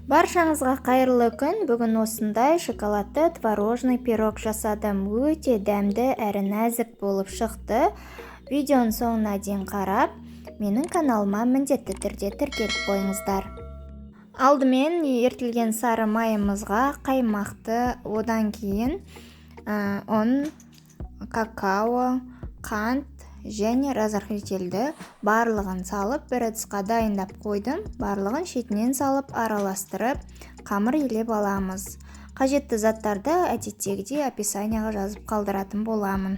Баршаңызға қайырлы күн. Бүгін осындай шоколадты творожный пирог жасадым. Өте дәмді әрі нәзік болып шықты. Видеоның соңына дейін қарап, менің каналыма міндетті түрде тіркеліп қойыңыздар. Алдымен ерітілген сары майымызға қаймақты, одан кейін ұн, какао, қант және разрыхлительді барлығын салып бір ыдысқа дайындап қойдым. Барлығын шетінен салып араластырып қамыр елеп аламыз. Қажетті заттарды әдеттегідей описанияға жазып қалдыратын боламын.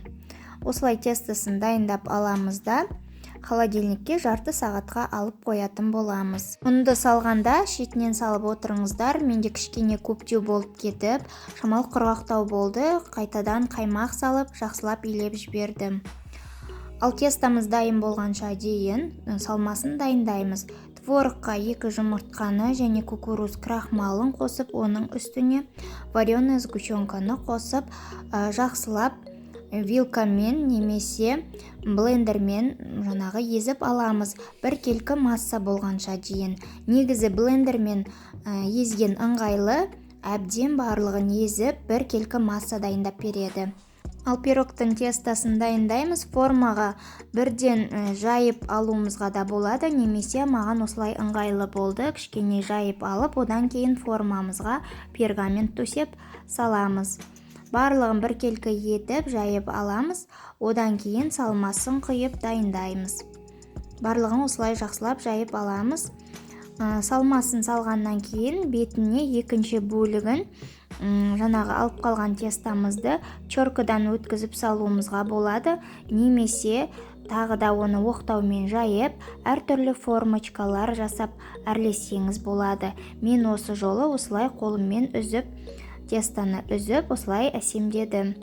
Осылай тестасын дайындап аламыз да холодильникке жарты сағатқа алып қоятын боламыз. Ұнды салғанда шетінен салып отырыңыздар. Менде кішкене көптеу болып кетіп, шамалы құрғақтау болды. Қайтадан қаймақ салып, жақсылап илеп жібердім. Ал тестамыз дайын болғанша дейін салмасын дайындаймыз. Творогқа 2 жұмыртқаны және кукуруз крахмалын қосып, оның үстіне вареный сгущенканы қосып, жақсылап вилкамен немесе блендермен езіп аламыз. Біркелкі масса болғанша дейін. Негізі блендермен езген ыңғайлы, әбден барлығын езіп біркелкі масса дайындап береді. Ал пирогтың тестасын дайындаймыз. Формаға бірден жайып алуымызға да болады, немесе маған осылай ыңғайлы болды. Кішкене жайып алып, одан кейін формамызға пергамент төсеп саламыз. Барлығын біркелкі етіп жайып аламыз, одан кейін салмасын құйып дайындаймыз. Барлығын осылай жақсылап жайып аламыз. Салмасын салғаннан кейін бетіне екінші бөлігін алып қалған тестамызды чоркадан өткізіп салуымызға болады, немесе тағы да оны оқтаумен жайып, әртүрлі формочкалар жасап әрлесеңіз болады. Мен осы жолы осылай қолыммен тестаны үзіп, осылай әсемдедім.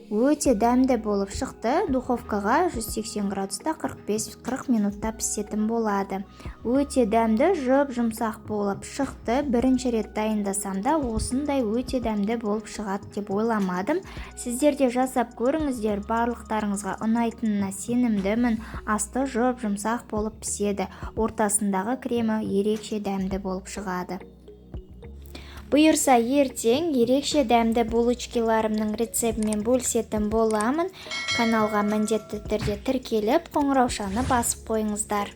Өте дәмді болып шықты. Духовкаға 180 градуста 45-40 минутта пісетін болады. Өте дәмді, жұмсақ болып шықты. Бірінші рет дайындасам да осындай өте дәмді болып шығады деп ойламадым. Сіздер де жасап көріңіздер, барлықтарыңызға ұнайтынына сенімдімін. Асты жұмсақ болып піседі. Ортасындағы кремі ерекше дәмді болып шығады. Бұйырса ертең ерекше дәмді булочкаларымның рецептімен бөлісетін боламын. Каналға міндетті түрде тіркеліп, қоңыраушаны басып қойыңыздар.